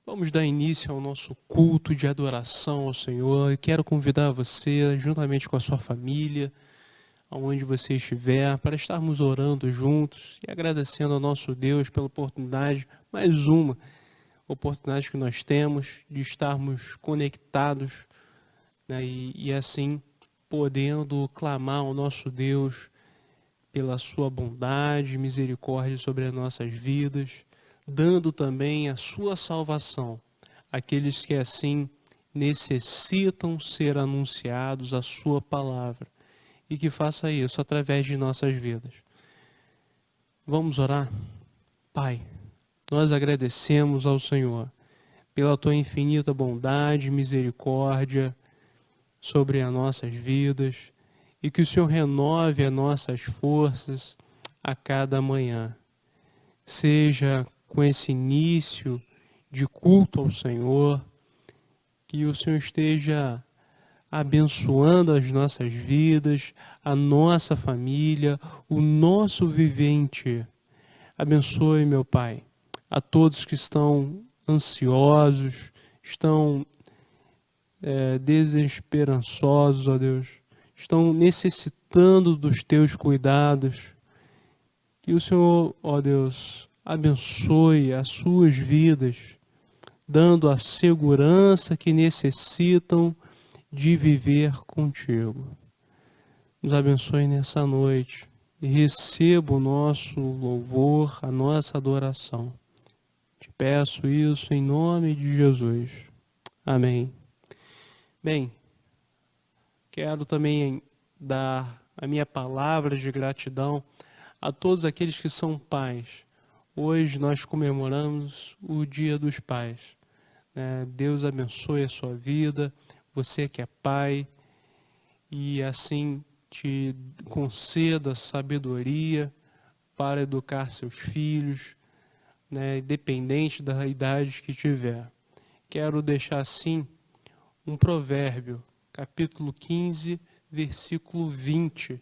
Vamos dar início ao nosso culto de adoração ao Senhor. E quero convidar você, juntamente com a sua família, aonde você estiver, para estarmos orando juntos e agradecendo ao nosso Deus pela oportunidade, mais uma oportunidade que nós temos de estarmos conectados, né, e assim podendo clamar ao nosso Deus pela sua bondade e misericórdia sobre as nossas vidas, dando também a sua salvação àqueles que assim necessitam ser anunciados a sua palavra, e que faça isso através de nossas vidas. Vamos orar? Pai, nós agradecemos ao Senhor pela tua infinita bondade e misericórdia sobre as nossas vidas, e que o Senhor renove as nossas forças a cada manhã. Seja com esse início de culto ao Senhor, que o Senhor esteja abençoando as nossas vidas, a nossa família, o nosso viver em Ti. Abençoe, meu Pai, a todos que estão ansiosos, estão desesperançosos, ó Deus, estão necessitando dos Teus cuidados. Que o Senhor, ó Deus, abençoe as suas vidas, dando a segurança que necessitam de viver contigo. Nos abençoe nessa noite e receba o nosso louvor, a nossa adoração. Te peço isso em nome de Jesus. Amém. Bem, quero também dar a minha palavra de gratidão a todos aqueles que são pais. Hoje nós comemoramos o Dia dos Pais. Deus abençoe a sua vida, você que é pai, e assim te conceda sabedoria para educar seus filhos, independente da idade que tiver. Quero deixar assim um provérbio, capítulo 15, versículo 20.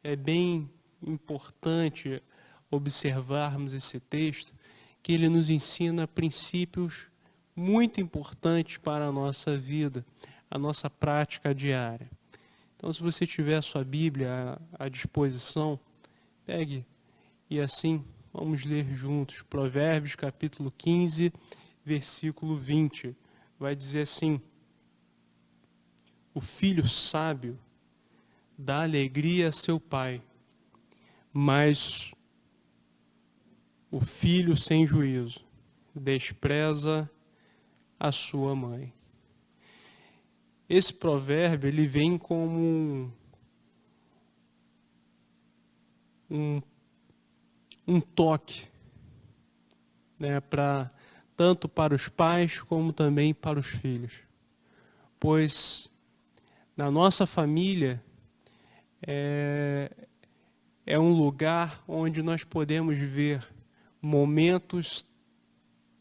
É bem importante observarmos esse texto, que ele nos ensina princípios muito importantes para a nossa vida, a nossa prática diária. Então, se você tiver a sua Bíblia à disposição, pegue e assim vamos ler juntos. Provérbios capítulo 15, versículo 20. Vai dizer assim: o filho sábio dá alegria a seu pai, mas o filho sem juízo despreza a sua mãe. Esse provérbio ele vem como um toque, tanto para os pais como também para os filhos. Pois na nossa família é um lugar onde nós podemos ver momentos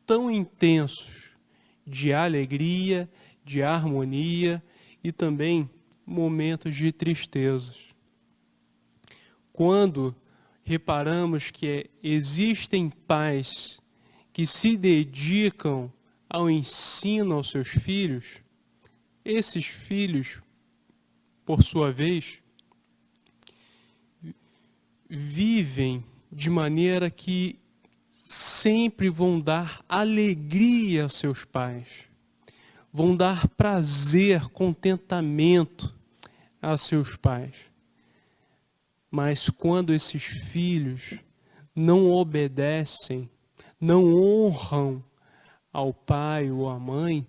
tão intensos de alegria, de harmonia e também momentos de tristezas. Quando reparamos que existem pais que se dedicam ao ensino aos seus filhos, esses filhos, por sua vez, vivem de maneira que sempre vão dar alegria aos seus pais, vão dar prazer, contentamento a seus pais. Mas quando esses filhos não obedecem, não honram ao pai ou à mãe,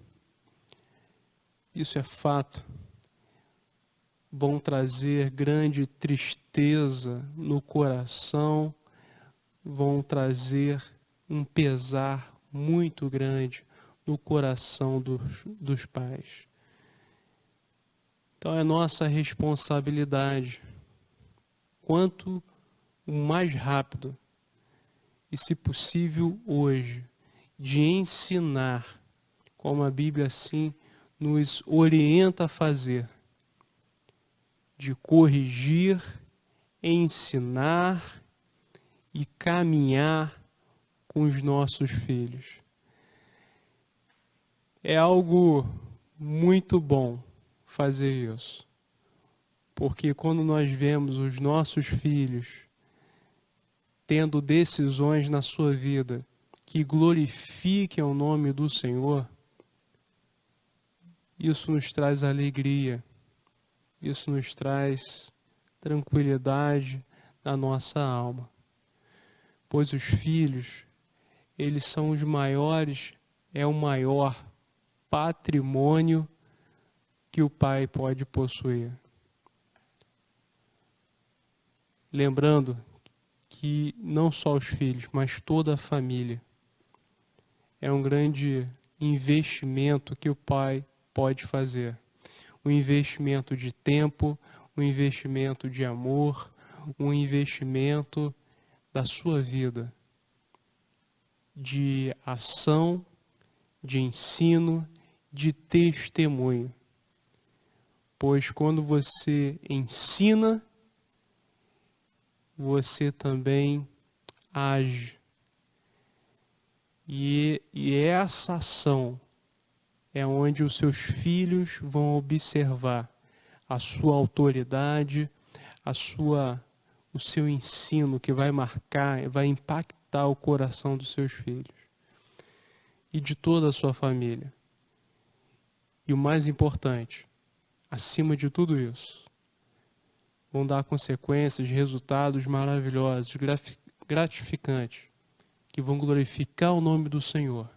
isso é fato, vão trazer grande tristeza no coração, vão trazer um pesar muito grande no coração dos pais. Então é nossa responsabilidade, quanto mais rápido, e se possível hoje, de ensinar, como a Bíblia assim nos orienta a fazer, de corrigir, ensinar e caminhar com os nossos filhos. É algo muito bom fazer isso. Porque quando nós vemos os nossos filhos tendo decisões na sua vida que glorifiquem o nome do Senhor, isso nos traz alegria, isso nos traz tranquilidade na nossa alma. Pois os filhos, eles são os maiores, é o maior patrimônio que o pai pode possuir. Lembrando que não só os filhos, mas toda a família é um grande investimento que o pai pode fazer. Um investimento de tempo, um investimento de amor, um investimento da sua vida, de ação, de ensino, de testemunho. Pois quando você ensina, você também age. E essa ação é onde os seus filhos vão observar a sua autoridade, o seu ensino, que vai marcar, vai impactar o coração dos seus filhos e de toda a sua família. E o mais importante, acima de tudo isso, vão dar consequências, resultados maravilhosos, gratificantes, que vão glorificar o nome do Senhor.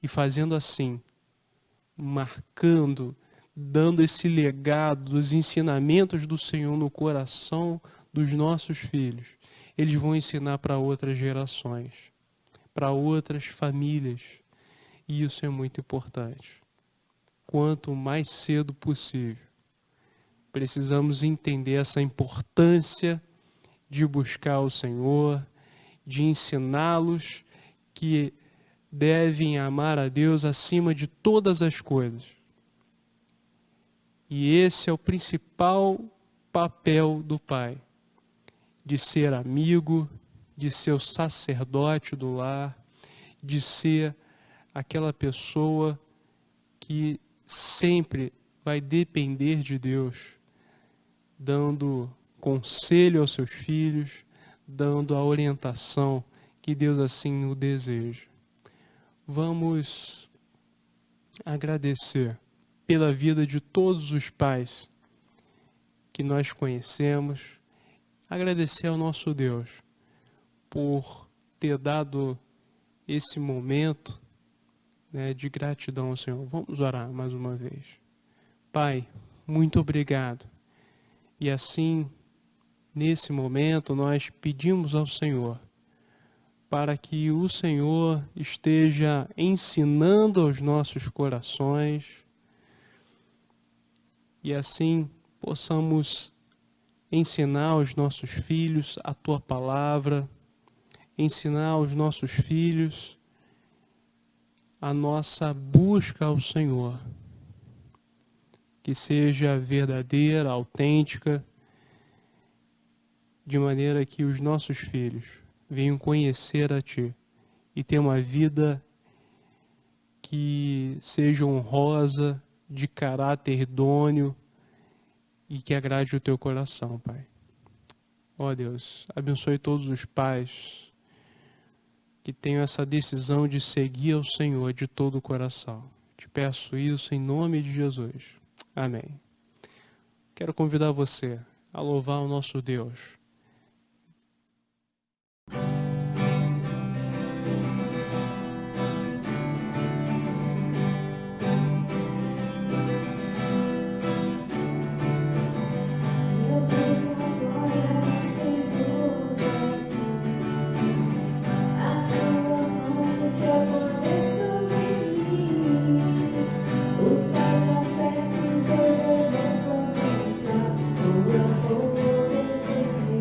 E fazendo assim, marcando, dando esse legado dos ensinamentos do Senhor no coração dos nossos filhos, eles vão ensinar para outras gerações, para outras famílias. E isso é muito importante. Quanto mais cedo possível, precisamos entender essa importância de buscar o Senhor, de ensiná-los que devem amar a Deus acima de todas as coisas. E esse é o principal papel do pai, de ser amigo, de ser o sacerdote do lar, de ser aquela pessoa que sempre vai depender de Deus, dando conselho aos seus filhos, dando a orientação que Deus assim o deseja. Vamos agradecer pela vida de todos os pais que nós conhecemos, agradecer ao nosso Deus por ter dado esse momento, né, de gratidão ao Senhor. Vamos orar mais uma vez. Pai, muito obrigado. E assim, nesse momento, nós pedimos ao Senhor para que o Senhor esteja ensinando aos nossos corações e assim possamos ensinar aos nossos filhos a Tua palavra, ensinar aos nossos filhos a nossa busca ao Senhor, que seja verdadeira, autêntica, de maneira que os nossos filhos venham conhecer a Ti e ter uma vida que seja honrosa, de caráter idôneo e que agrade o Teu coração, Pai. Ó Deus, abençoe todos os pais que tenham essa decisão de seguir ao Senhor de todo o coração. Te peço isso em nome de Jesus. Amém. Quero convidar você a louvar o nosso Deus. Os céus abertos hoje eu vou contemplar, o teu poder sem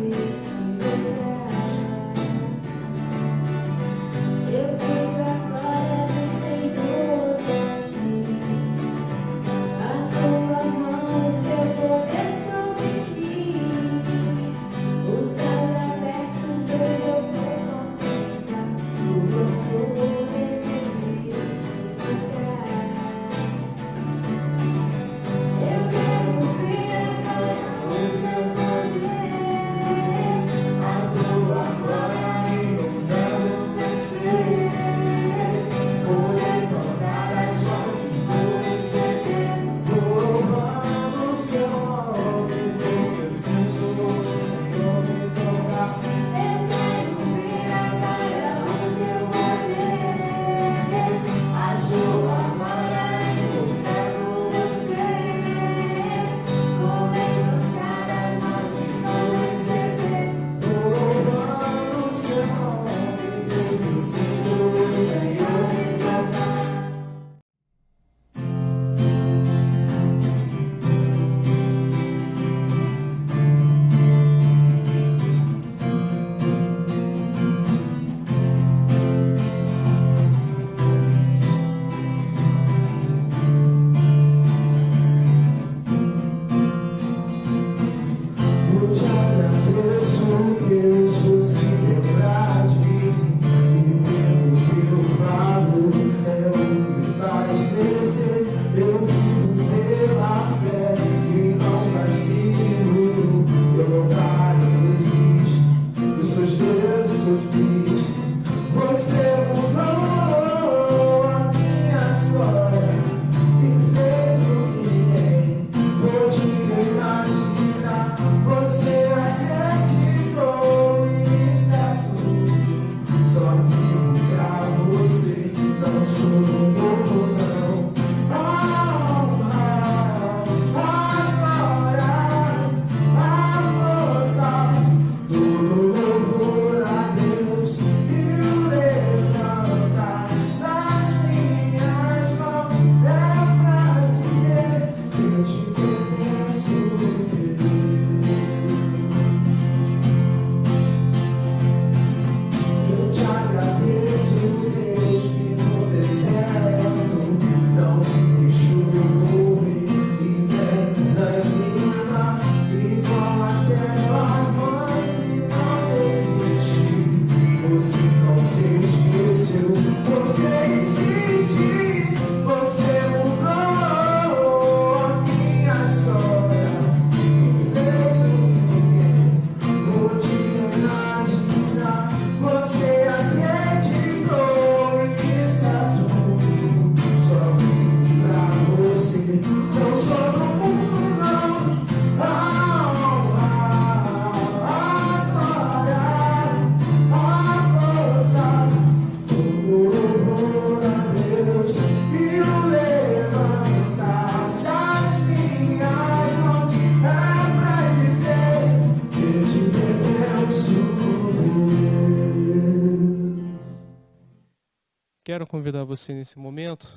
Quero convidar você nesse momento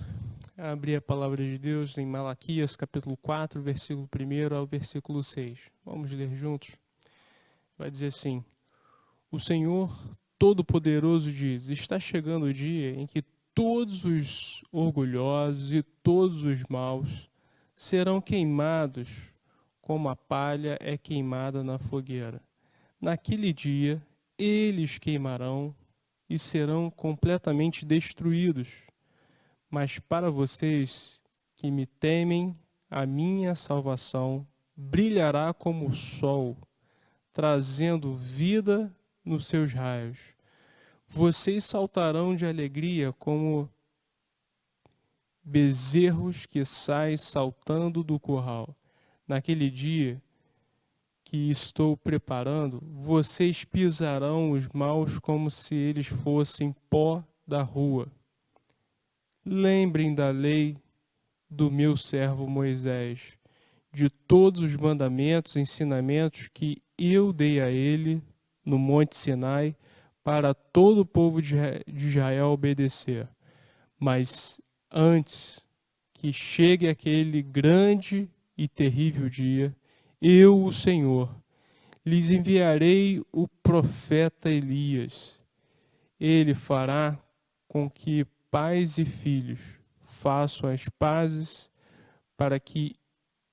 a abrir a palavra de Deus em Malaquias, capítulo 4, versículo 1 ao versículo 6. Vamos ler juntos? Vai dizer assim: O Senhor Todo-Poderoso diz: Está chegando o dia em que todos os orgulhosos e todos os maus serão queimados, como a palha é queimada na fogueira. Naquele dia, eles queimarão e serão completamente destruídos. Mas para vocês que me temem, a minha salvação brilhará como o sol, trazendo vida nos seus raios. Vocês saltarão de alegria como bezerros que saem saltando do curral. Naquele dia que estou preparando, vocês pisarão os maus como se eles fossem pó da rua. Lembrem da lei do meu servo Moisés, de todos os mandamentos e ensinamentos que eu dei a ele no Monte Sinai, para todo o povo de Israel obedecer. Mas antes que chegue aquele grande e terrível dia, eu, o Senhor, lhes enviarei o profeta Elias. Ele fará com que pais e filhos façam as pazes, para que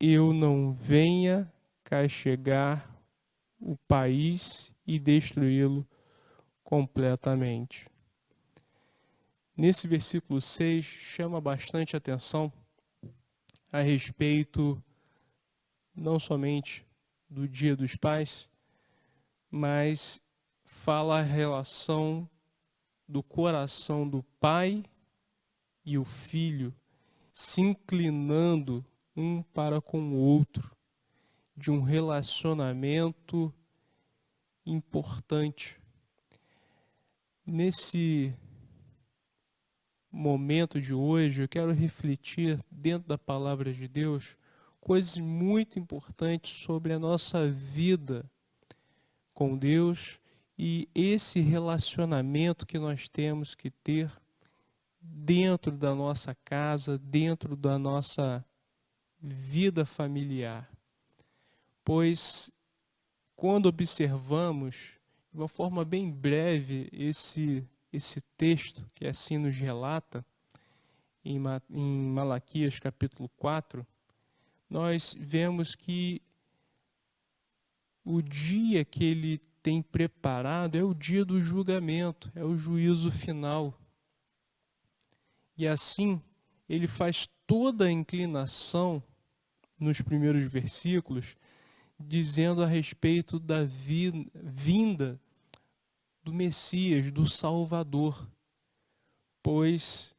eu não venha castigar o país e destruí-lo completamente. Nesse versículo 6 chama bastante atenção a respeito não somente do Dia dos Pais, mas fala a relação do coração do pai e o filho se inclinando um para com o outro, de um relacionamento importante. Nesse momento de hoje, eu quero refletir dentro da palavra de Deus coisas muito importantes sobre a nossa vida com Deus e esse relacionamento que nós temos que ter dentro da nossa casa, dentro da nossa vida familiar. Pois quando observamos de uma forma bem breve esse texto que assim nos relata em Malaquias capítulo 4, nós vemos que o dia que ele tem preparado é o dia do julgamento, é o juízo final. E assim, ele faz toda a inclinação nos primeiros versículos, dizendo a respeito da vinda do Messias, do Salvador. Pois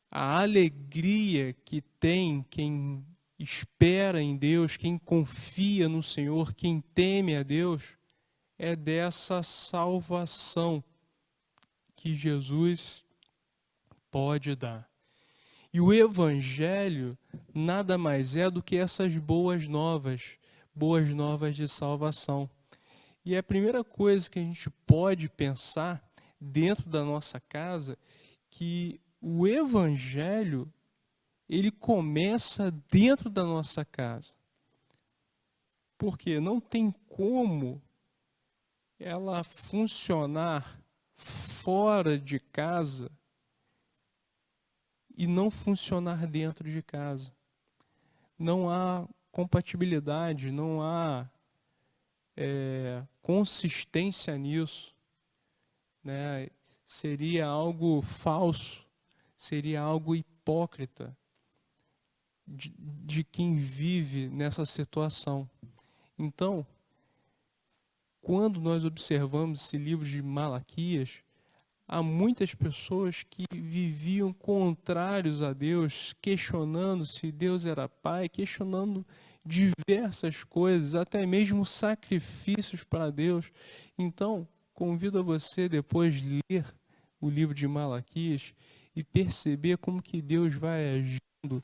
a alegria que tem quem espera em Deus, quem confia no Senhor, quem teme a Deus, é dessa salvação que Jesus pode dar. E o Evangelho nada mais é do que essas boas novas de salvação. E a primeira coisa que a gente pode pensar dentro da nossa casa, que o Evangelho, ele começa dentro da nossa casa. Porque não tem como ela funcionar fora de casa e não funcionar dentro de casa. Não há compatibilidade, não há consistência nisso, né? Seria algo falso, seria algo hipócrita de quem vive nessa situação. Então, quando nós observamos esse livro de Malaquias, há muitas pessoas que viviam contrários a Deus, questionando se Deus era Pai, questionando diversas coisas, até mesmo sacrifícios para Deus. Então, convido a você depois ler o livro de Malaquias e perceber como que Deus vai agindo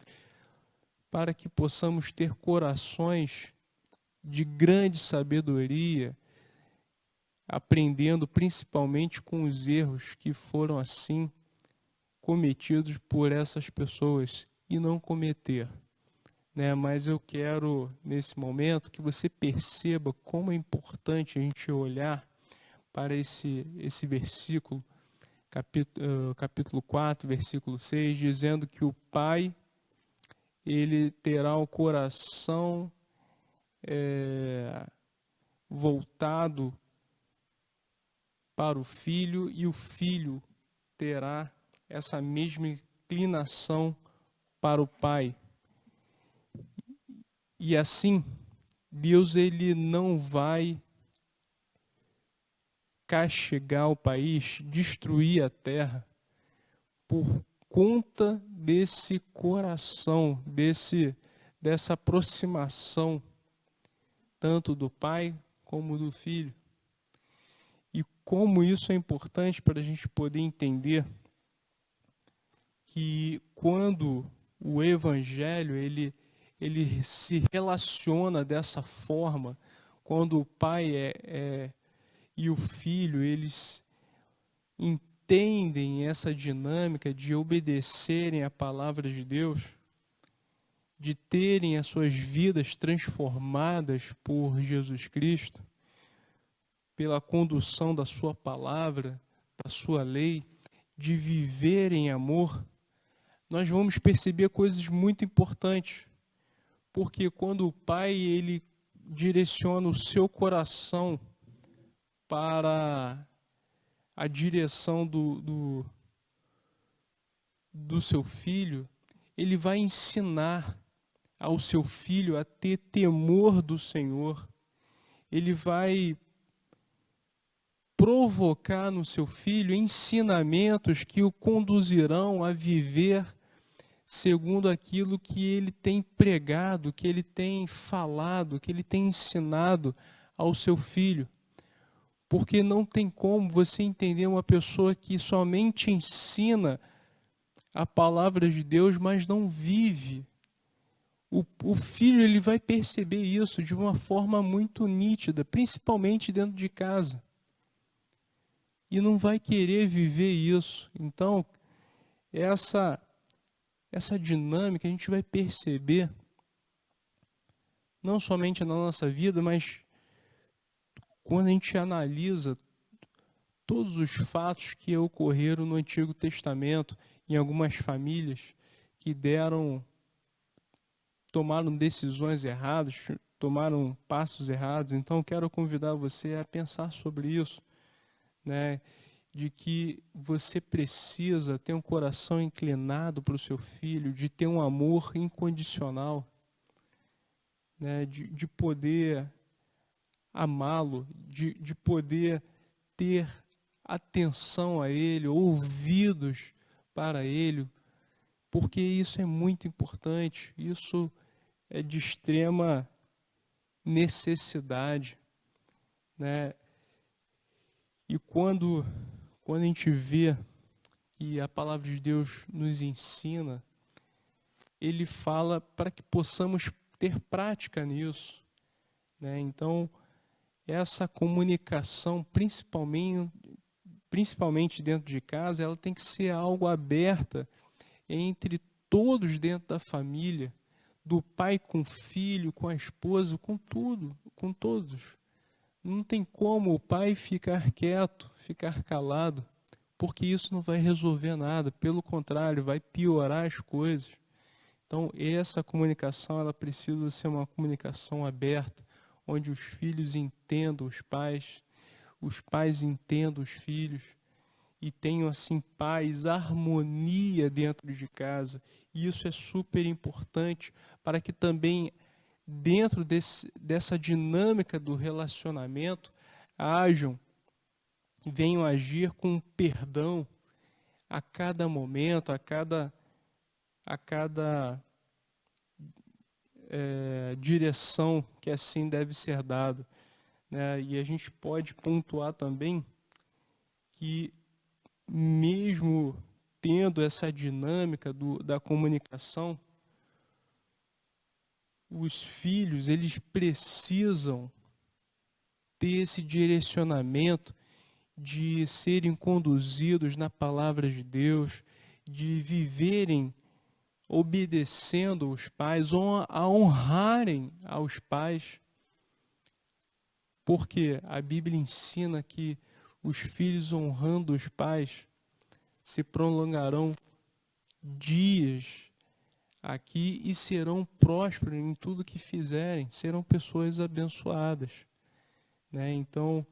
para que possamos ter corações de grande sabedoria, aprendendo principalmente com os erros que foram assim cometidos por essas pessoas e não cometer, né? Mas eu quero, nesse momento, que você perceba como é importante a gente olhar para esse versículo, capítulo 4, versículo 6, dizendo que o pai, ele terá o coração voltado para o filho, e o filho terá essa mesma inclinação para o pai. E assim, Deus, ele não vai castigar o país, destruir a terra, por conta desse coração, dessa aproximação, tanto do pai como do filho. E como isso é importante para a gente poder entender que quando o evangelho ele se relaciona dessa forma, quando o pai e o filho, eles entendem essa dinâmica de obedecerem à palavra de Deus, de terem as suas vidas transformadas por Jesus Cristo, pela condução da sua palavra, da sua lei, de viver em amor, nós vamos perceber coisas muito importantes. Porque quando o pai ele direciona o seu coração para a direção do seu filho, ele vai ensinar ao seu filho a ter temor do Senhor. Ele vai provocar no seu filho ensinamentos que o conduzirão a viver segundo aquilo que ele tem pregado, que ele tem falado, que ele tem ensinado ao seu filho. Porque não tem como você entender uma pessoa que somente ensina a palavra de Deus, mas não vive. O filho ele vai perceber isso de uma forma muito nítida, principalmente dentro de casa. E não vai querer viver isso. Então, essa dinâmica a gente vai perceber, não somente na nossa vida, mas quando a gente analisa todos os fatos que ocorreram no Antigo Testamento, em algumas famílias que tomaram decisões erradas, tomaram passos errados. Então, quero convidar você a pensar sobre isso, né? De que você precisa ter um coração inclinado para o seu filho, de ter um amor incondicional, né? De poder amá-lo, de poder ter atenção a ele, ouvidos para ele, porque isso é muito importante, isso é de extrema necessidade, né? E quando a gente vê que a palavra de Deus nos ensina, ele fala para que possamos ter prática nisso, né? Então, essa comunicação, principalmente dentro de casa, ela tem que ser algo aberta entre todos dentro da família, do pai com o filho, com a esposa, com tudo, com todos. Não tem como o pai ficar quieto, ficar calado, porque isso não vai resolver nada, pelo contrário, vai piorar as coisas. Então, essa comunicação, ela precisa ser uma comunicação aberta, onde os filhos entendam os pais entendam os filhos, e tenham assim paz, harmonia dentro de casa. E isso é super importante para que também dentro dessa dinâmica do relacionamento venham agir com perdão a cada momento, a cada direção que assim deve ser dado, né? E a gente pode pontuar também que mesmo tendo essa dinâmica da comunicação, os filhos, eles precisam ter esse direcionamento de serem conduzidos na palavra de Deus, de viverem obedecendo os pais, ou a honrarem aos pais, porque a Bíblia ensina que os filhos honrando os pais se prolongarão dias aqui e serão prósperos em tudo que fizerem, serão pessoas abençoadas, né? Então,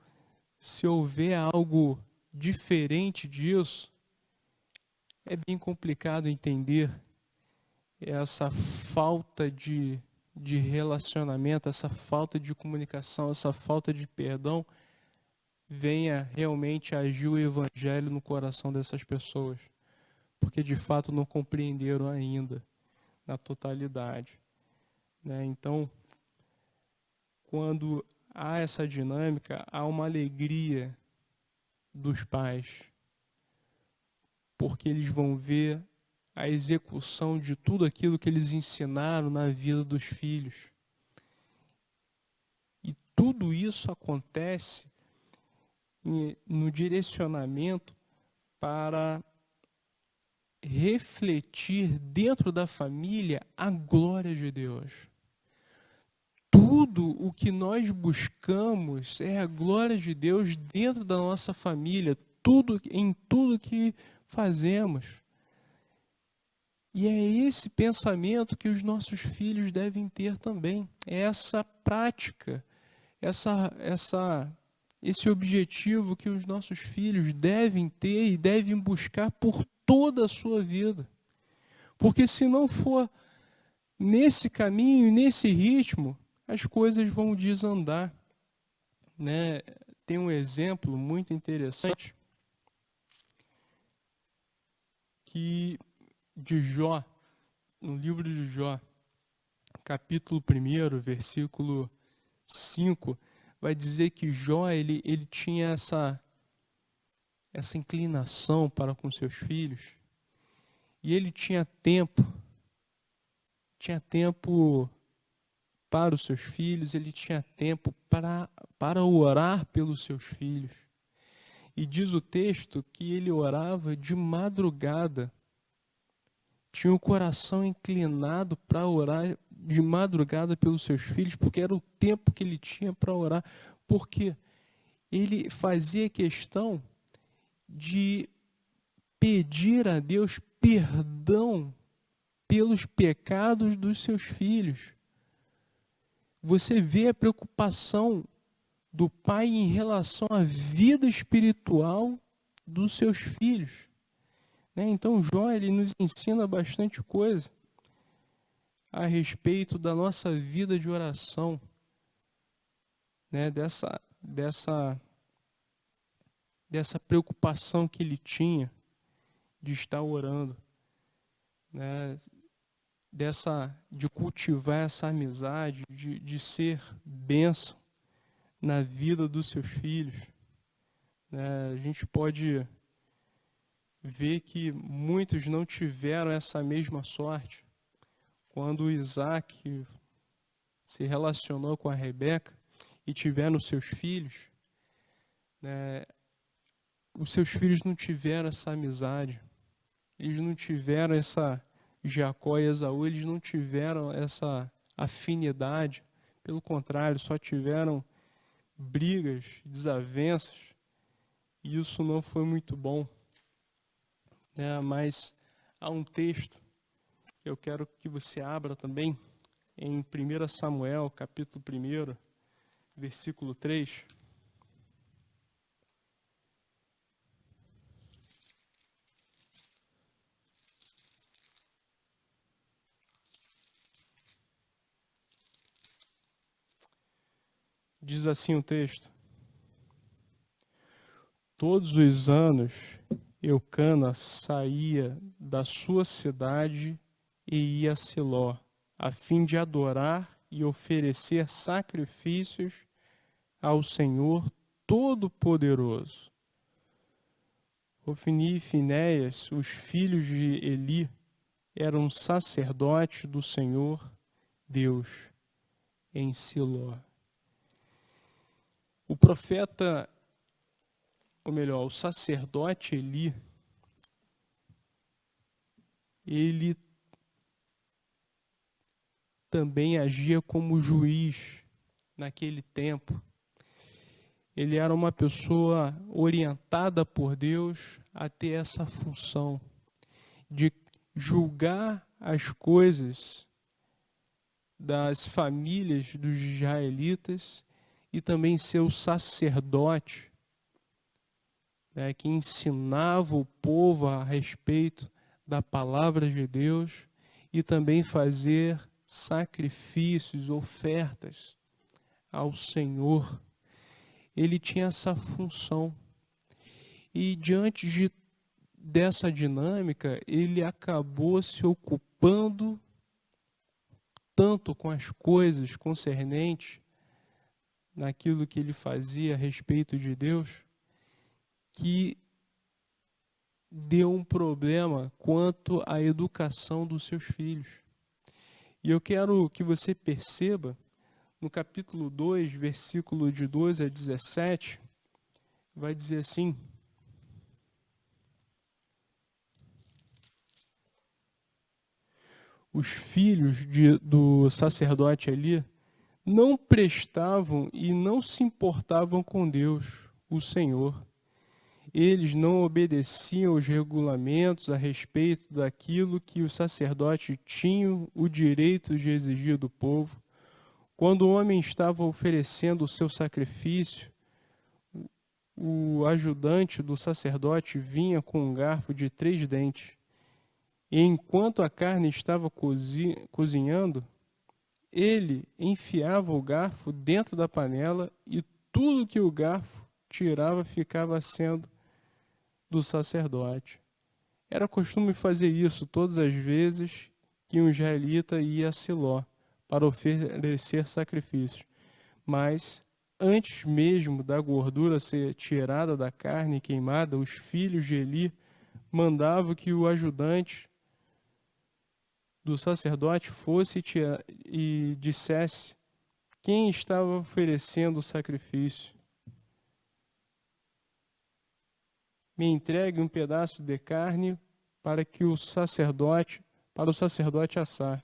se houver algo diferente disso, é bem complicado entender essa falta de relacionamento, essa falta de comunicação, essa falta de perdão, venha realmente agir o evangelho no coração dessas pessoas, porque de fato não compreenderam ainda na totalidade, né? Então, quando há essa dinâmica, há uma alegria dos pais, porque eles vão ver a execução de tudo aquilo que eles ensinaram na vida dos filhos. E tudo isso acontece no direcionamento para refletir dentro da família a glória de Deus. Tudo o que nós buscamos é a glória de Deus dentro da nossa família, em tudo que fazemos. E é esse pensamento que os nossos filhos devem ter também. É essa prática, esse objetivo que os nossos filhos devem ter e devem buscar por toda a sua vida. Porque se não for nesse caminho, nesse ritmo, as coisas vão desandar, né? Tem um exemplo muito interessante de Jó, no livro de Jó, capítulo 1, versículo 5, vai dizer que Jó ele tinha essa inclinação para com seus filhos, e ele tinha tempo para os seus filhos, ele tinha tempo para orar pelos seus filhos. E diz o texto que ele orava de madrugada, tinha o coração inclinado para orar de madrugada pelos seus filhos, porque era o tempo que ele tinha para orar, porque ele fazia questão de pedir a Deus perdão pelos pecados dos seus filhos. Você vê a preocupação do pai em relação à vida espiritual dos seus filhos, né? Então Jó ele nos ensina bastante coisa a respeito da nossa vida de oração, né? Dessa preocupação que ele tinha de estar orando, né? De cultivar essa amizade, de ser bênção na vida dos seus filhos, né? A gente pode ver que muitos não tiveram essa mesma sorte. Quando Isaac se relacionou com a Rebeca e tiveram seus filhos, né, os seus filhos não tiveram essa amizade, eles não tiveram essa Jacó e Esaú, eles não tiveram essa afinidade, pelo contrário, só tiveram brigas, desavenças, e isso não foi muito bom, né? Mas há um texto que eu quero que você abra também, em 1 Samuel, capítulo 1, versículo 3. Diz assim o texto: todos os anos Eucana saía da sua cidade e ia a Siló, a fim de adorar e oferecer sacrifícios ao Senhor Todo-Poderoso. Ofni e Finéias, os filhos de Eli, eram sacerdotes do Senhor Deus em Siló. O profeta, ou melhor, o sacerdote Eli, ele também agia como juiz naquele tempo. Ele era uma pessoa orientada por Deus a ter essa função de julgar as coisas das famílias dos israelitas e também ser o sacerdote, né, que ensinava o povo a respeito da palavra de Deus e também fazer sacrifícios, ofertas ao Senhor. Ele tinha essa função. E diante dessa dinâmica, ele acabou se ocupando tanto com as coisas concernentes naquilo que ele fazia a respeito de Deus, que deu um problema quanto à educação dos seus filhos. E eu quero que você perceba, no capítulo 2, versículo de 12 a 17, vai dizer assim: os filhos do sacerdote ali não prestavam e não se importavam com Deus, o Senhor. Eles não obedeciam os regulamentos a respeito daquilo que o sacerdote tinha o direito de exigir do povo. Quando o homem estava oferecendo o seu sacrifício, o ajudante do sacerdote vinha com um garfo de 3 dentes. E enquanto a carne estava cozinhando, ele enfiava o garfo dentro da panela e tudo que o garfo tirava ficava sendo do sacerdote. Era costume fazer isso todas as vezes que um israelita ia a Siló para oferecer sacrifícios. Mas, antes mesmo da gordura ser tirada da carne queimada, os filhos de Eli mandavam que o ajudante do sacerdote fosse e dissesse quem estava oferecendo o sacrifício. Me entregue um pedaço de carne para o sacerdote assar.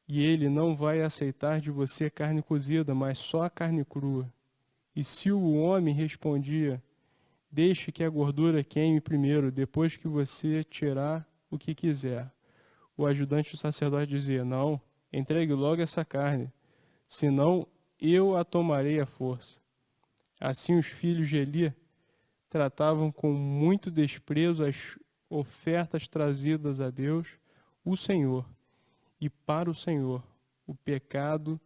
E ele não vai aceitar de você carne cozida, mas só a carne crua. E se o homem respondia: deixe que a gordura queime primeiro, depois que você tirar o que quiser. O ajudante do sacerdote dizia: não, entregue logo essa carne, senão eu a tomarei à força. Assim os filhos de Eli tratavam com muito desprezo as ofertas trazidas a Deus, o Senhor. E para o Senhor, o pecado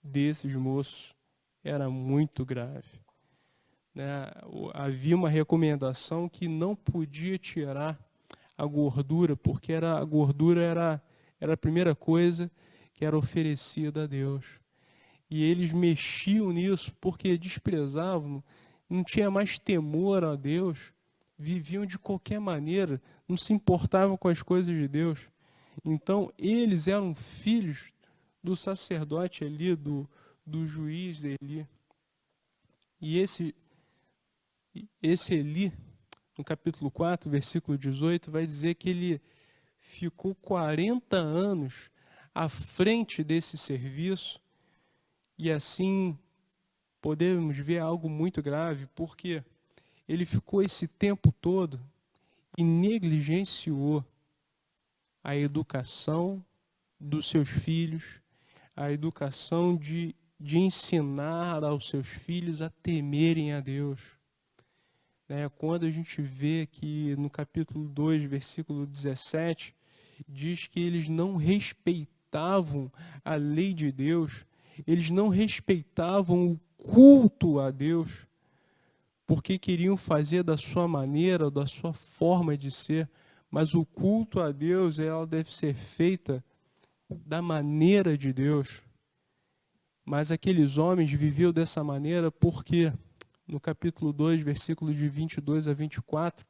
desses moços era muito grave. Havia uma recomendação que não podia tirar a gordura, porque a gordura era a primeira coisa que era oferecida a Deus. E eles mexiam nisso porque desprezavam, não tinha mais temor a Deus, viviam de qualquer maneira, não se importavam com as coisas de Deus. Então, eles eram filhos do sacerdote ali, do juiz Eli. E esse Eli, no capítulo 4, versículo 18, vai dizer que ele ficou 40 anos à frente desse serviço. E assim, podemos ver algo muito grave, porque ele ficou esse tempo todo e negligenciou a educação dos seus filhos, a educação de ensinar aos seus filhos a temerem a Deus. Quando a gente vê que no capítulo 2, versículo 17, diz que eles não respeitavam a lei de Deus, eles não respeitavam o culto a Deus, porque queriam fazer da sua maneira, da sua forma de ser, mas o culto a Deus, ela deve ser feita da maneira de Deus. Mas aqueles homens viviam dessa maneira porque, no capítulo 2, versículos de 22 a 24,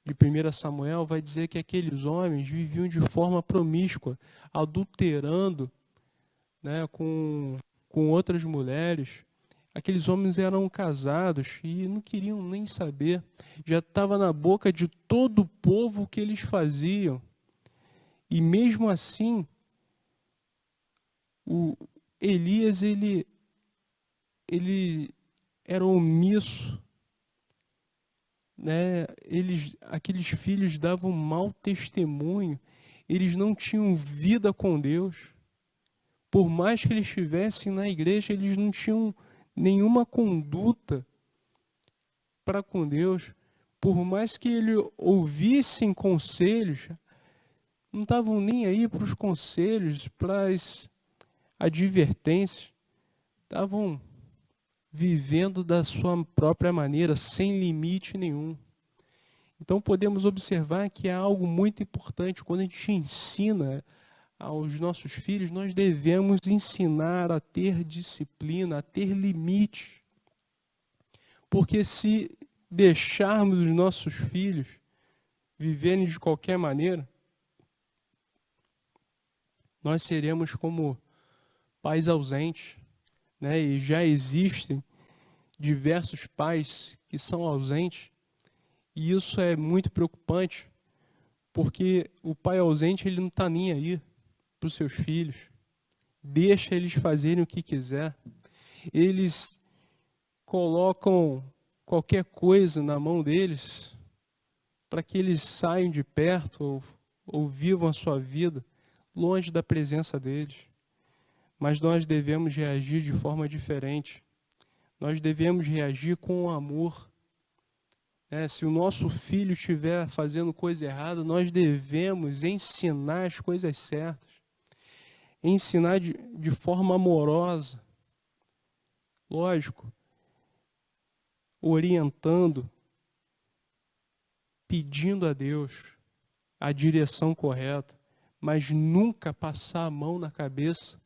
de 1 Samuel, vai dizer que aqueles homens viviam de forma promíscua, adulterando, com outras mulheres. Aqueles homens eram casados e não queriam nem saber. Já estava na boca de todo o povo o que eles faziam. E mesmo assim, o Elias, ele era omisso, né? Aqueles filhos davam mau testemunho, eles não tinham vida com Deus. Por mais que eles estivessem na igreja, eles não tinham nenhuma conduta para com Deus. Por mais que eles ouvissem conselhos, não estavam nem aí para os conselhos, para as advertências. Estavam vivendo da sua própria maneira, sem limite nenhum. Então podemos observar que é algo muito importante quando a gente ensina aos nossos filhos, nós devemos ensinar a ter disciplina, a ter limite. Porque se deixarmos os nossos filhos viverem de qualquer maneira, nós seremos como pais ausentes, né? E já existem diversos pais que são ausentes, e isso é muito preocupante, porque o pai ausente, ele não está nem aí para os seus filhos, deixa eles fazerem o que quiser, eles colocam qualquer coisa na mão deles para que eles saiam de perto ou vivam a sua vida longe da presença deles. Mas nós devemos reagir de forma diferente. Nós devemos reagir com amor. Se o nosso filho estiver fazendo coisa errada, nós devemos ensinar as coisas certas. Ensinar de forma amorosa. Lógico, orientando, pedindo a Deus a direção correta, mas nunca passar a mão na cabeça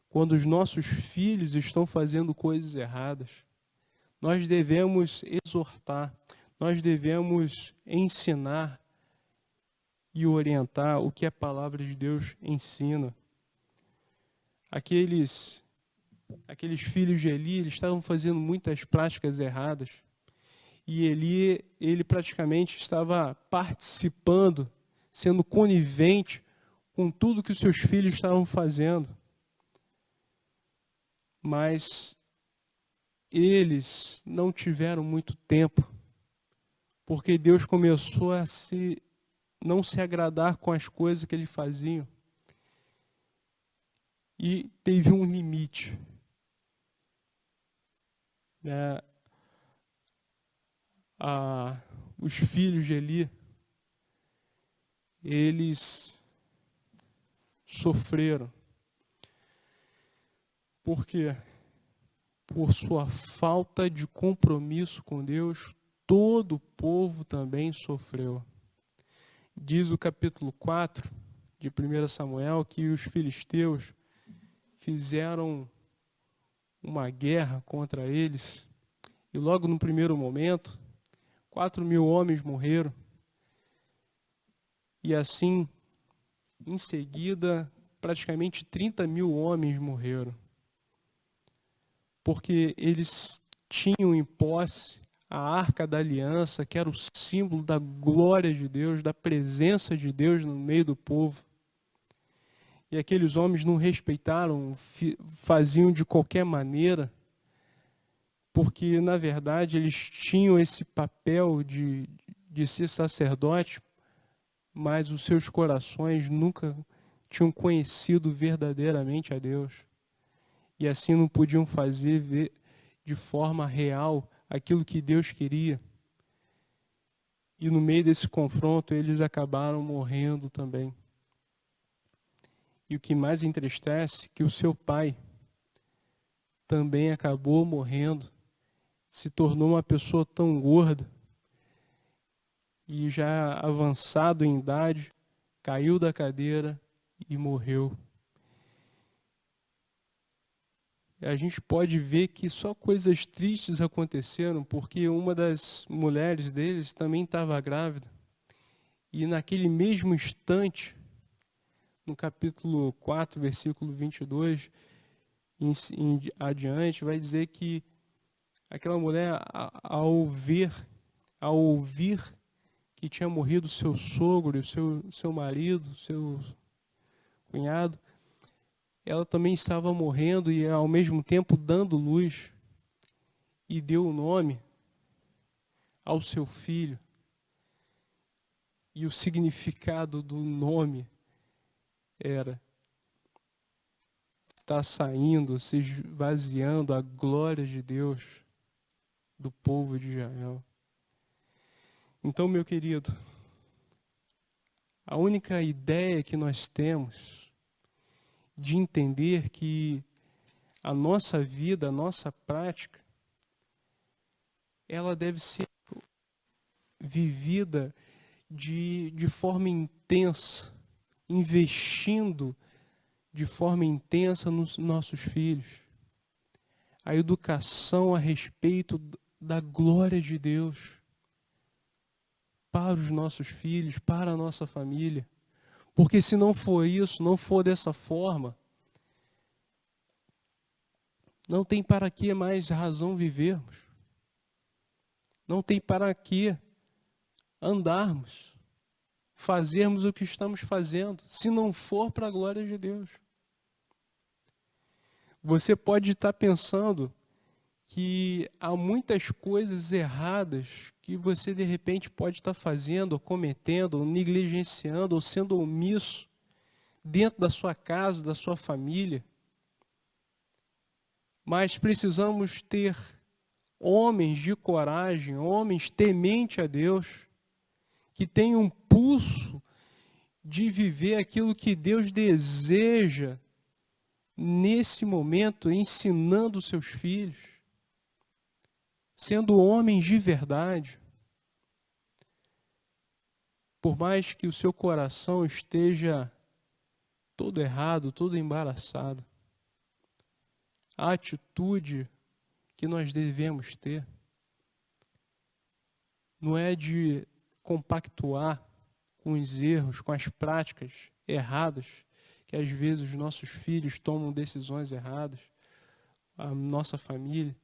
quando os nossos filhos estão fazendo coisas erradas. Nós devemos exortar, nós devemos ensinar e orientar o que a palavra de Deus ensina. Aqueles filhos de Eli, eles estavam fazendo muitas práticas erradas. E Eli, ele praticamente estava participando, sendo conivente com tudo que os seus filhos estavam fazendo. Mas eles não tiveram muito tempo, porque Deus começou a não se agradar com as coisas que eles faziam. E teve um limite. Os filhos de Eli, eles sofreram. Por quê? Por sua falta de compromisso com Deus, todo o povo também sofreu. Diz o capítulo 4 de 1 Samuel que os filisteus fizeram uma guerra contra eles, e logo no primeiro momento, 4.000 homens morreram, e assim, em seguida, praticamente 30.000 homens morreram, porque eles tinham em posse a Arca da Aliança, que era o símbolo da glória de Deus, da presença de Deus no meio do povo. E aqueles homens não respeitaram, faziam de qualquer maneira, porque, na verdade, eles tinham esse papel de ser sacerdote, mas os seus corações nunca tinham conhecido verdadeiramente a Deus. E assim não podiam fazer de forma real aquilo que Deus queria. E no meio desse confronto, eles acabaram morrendo também. E o que mais entristece, que o seu pai também acabou morrendo, se tornou uma pessoa tão gorda e já avançado em idade, caiu da cadeira e morreu. E a gente pode ver que só coisas tristes aconteceram, porque uma das mulheres deles também estava grávida. E naquele mesmo instante, no capítulo 4, versículo 22, em adiante, vai dizer que aquela mulher, ao ouvir que tinha morrido seu sogro, seu marido, cunhado, ela também estava morrendo e ao mesmo tempo dando luz, e deu o nome ao seu filho. E o significado do nome era: está saindo, se esvaziando a glória de Deus do povo de Israel. Então, meu querido, a única ideia que nós temos de entender que a nossa vida, a nossa prática, ela deve ser vivida de forma intensa, investindo de forma intensa nos nossos filhos. A educação a respeito da glória de Deus para os nossos filhos, para a nossa família. Porque se não for isso, não for dessa forma, não tem para que mais razão vivermos. Não tem para que andarmos, fazermos o que estamos fazendo, se não for para a glória de Deus. Você pode estar pensando que há muitas coisas erradas que você de repente pode estar fazendo, ou cometendo, ou negligenciando, ou sendo omisso dentro da sua casa, da sua família. Mas precisamos ter homens de coragem, homens temente a Deus, que tenham um pulso de viver aquilo que Deus deseja nesse momento, ensinando os seus filhos, sendo homens de verdade. Por mais que o seu coração esteja todo errado, todo embaraçado, a atitude que nós devemos ter não é de compactuar com os erros, com as práticas erradas, que às vezes os nossos filhos tomam decisões erradas, a nossa família,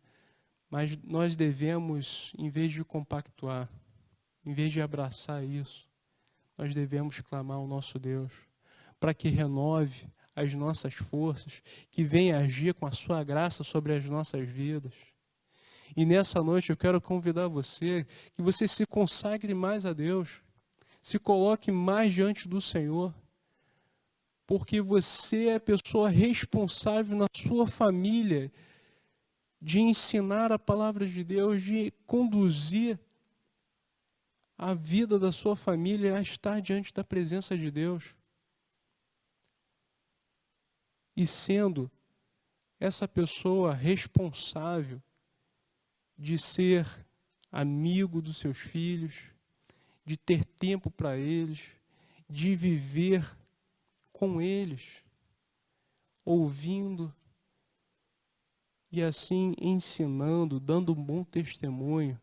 mas nós devemos, em vez de compactuar, em vez de abraçar isso, nós devemos clamar ao nosso Deus, para que renove as nossas forças, que venha agir com a sua graça sobre as nossas vidas. E nessa noite eu quero convidar você, que você se consagre mais a Deus, se coloque mais diante do Senhor, porque você é a pessoa responsável na sua família de ensinar a palavra de Deus, de conduzir a vida da sua família a estar diante da presença de Deus. E sendo essa pessoa responsável de ser amigo dos seus filhos, de ter tempo para eles, de viver com eles, ouvindo e assim ensinando, dando um bom testemunho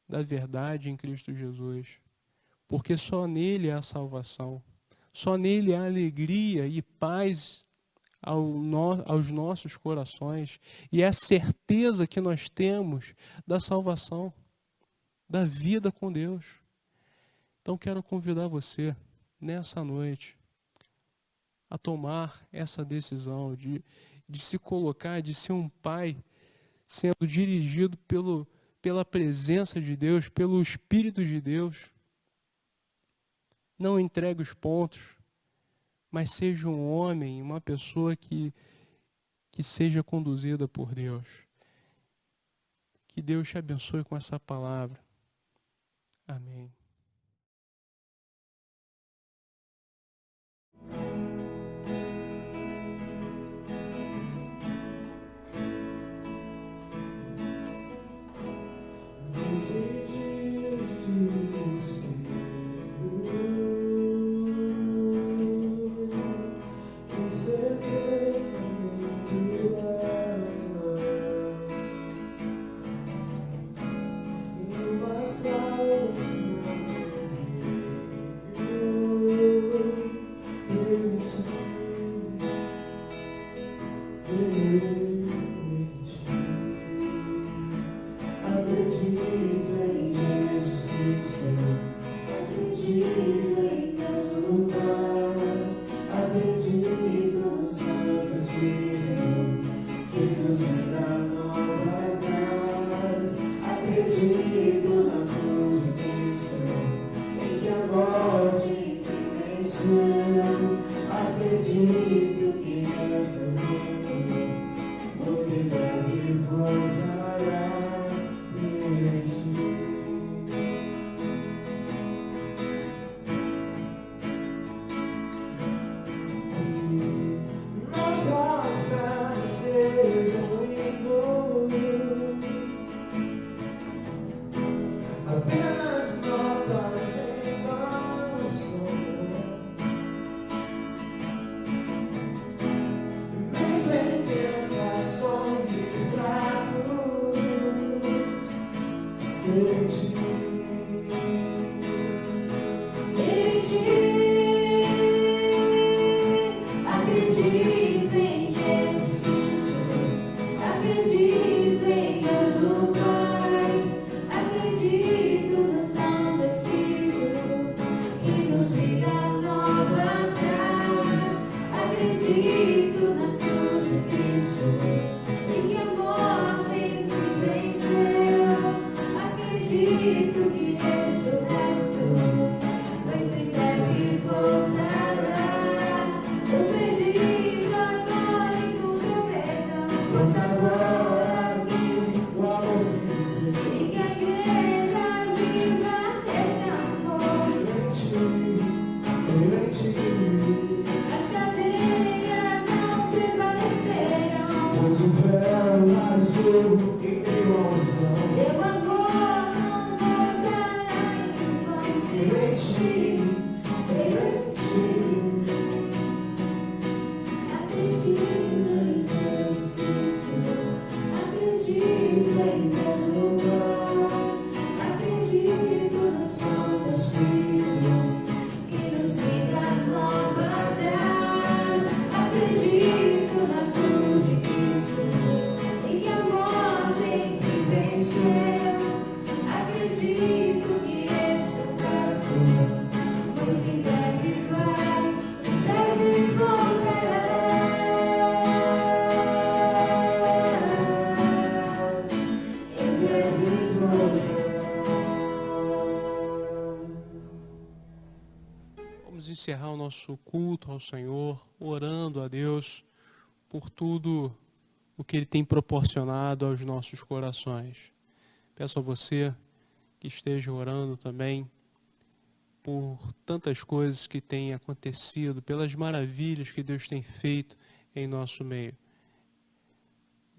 da verdade em Cristo Jesus. Porque só nele há salvação, só nele há alegria e paz aos nossos corações, e é a certeza que nós temos da salvação, da vida com Deus. Então quero convidar você, nessa noite, a tomar essa decisão de se colocar, de ser um pai, sendo dirigido pela presença de Deus, pelo Espírito de Deus. Não entregue os pontos, mas seja um homem, uma pessoa que seja conduzida por Deus. Que Deus te abençoe com essa palavra. Amém. Salvação Vamos encerrar o nosso culto ao Senhor, orando a Deus por tudo o que Ele tem proporcionado aos nossos corações. Peço a você que esteja orando também por tantas coisas que têm acontecido, pelas maravilhas que Deus tem feito em nosso meio.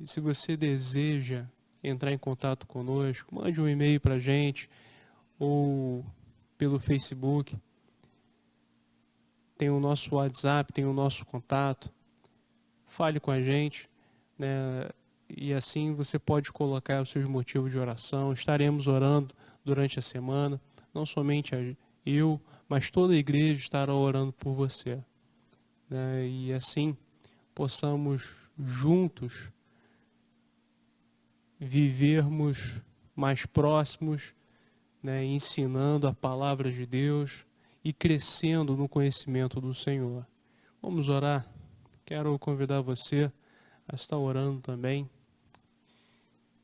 E se você deseja entrar em contato conosco, mande um e-mail para a gente ou pelo Facebook. Tem o nosso WhatsApp, tem o nosso contato. Fale com a gente, né? E assim você pode colocar os seus motivos de oração. Estaremos orando durante a semana, não somente eu, mas toda a igreja estará orando por você, né? E assim possamos juntos vivermos mais próximos, né? Ensinando a palavra de Deus e crescendo no conhecimento do Senhor. Vamos orar. Quero convidar você a estar orando também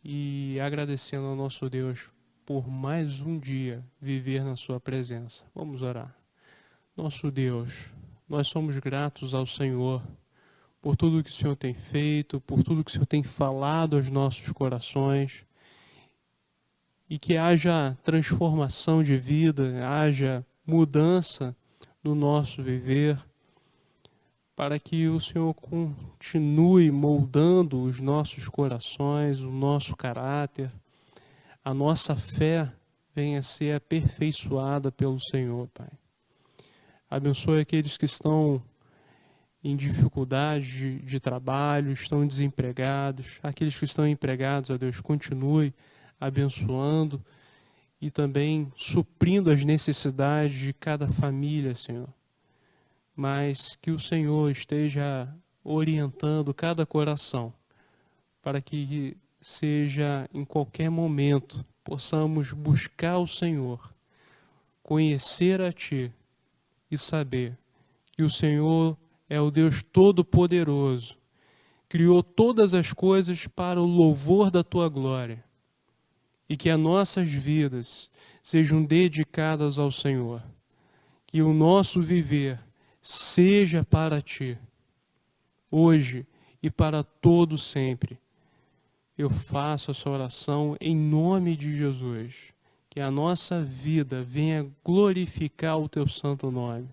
e agradecendo ao nosso Deus por mais um dia viver na sua presença. Vamos orar. Nosso Deus, nós somos gratos ao Senhor por tudo que o Senhor tem feito, por tudo que o Senhor tem falado aos nossos corações, e que haja transformação de vida, haja mudança no nosso viver, para que o Senhor continue moldando os nossos corações, o nosso caráter, a nossa fé venha a ser aperfeiçoada pelo Senhor, Pai. Abençoe aqueles que estão em dificuldade de trabalho, estão desempregados, aqueles que estão empregados, ó Deus, continue abençoando e também suprindo as necessidades de cada família, Senhor. Mas que o Senhor esteja orientando cada coração, para que seja em qualquer momento possamos buscar o Senhor, conhecer a Ti e saber que o Senhor é o Deus Todo-Poderoso, criou todas as coisas para o louvor da Tua glória, e que as nossas vidas sejam dedicadas ao Senhor, que o nosso viver seja para Ti, hoje e para todo sempre. Eu faço essa oração em nome de Jesus, que a nossa vida venha glorificar o Teu santo nome,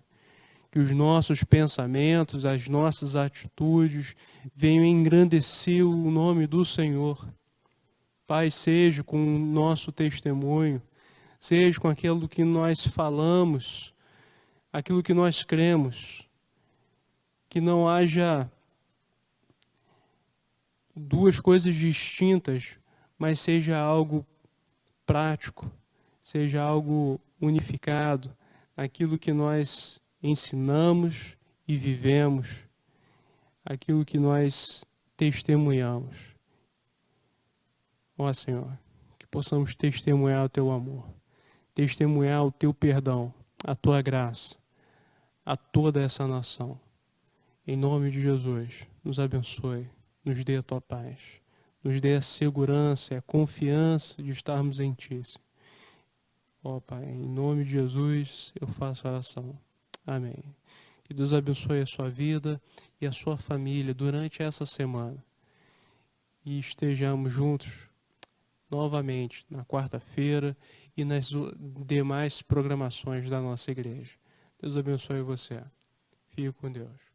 que os nossos pensamentos, as nossas atitudes venham engrandecer o nome do Senhor. Pai, seja com o nosso testemunho, seja com aquilo que nós falamos, aquilo que nós cremos, que não haja duas coisas distintas, mas seja algo prático, seja algo unificado, aquilo que nós ensinamos e vivemos, aquilo que nós testemunhamos. Ó Senhor, que possamos testemunhar o Teu amor, testemunhar o Teu perdão, a Tua graça, a toda essa nação. Em nome de Jesus, nos abençoe, nos dê a Tua paz, nos dê a segurança e a confiança de estarmos em Ti. Ó Pai, em nome de Jesus eu faço a oração. Amém. Que Deus abençoe a sua vida e a sua família durante essa semana. E estejamos juntos novamente na quarta-feira e nas demais programações da nossa igreja. Deus abençoe você. Fique com Deus.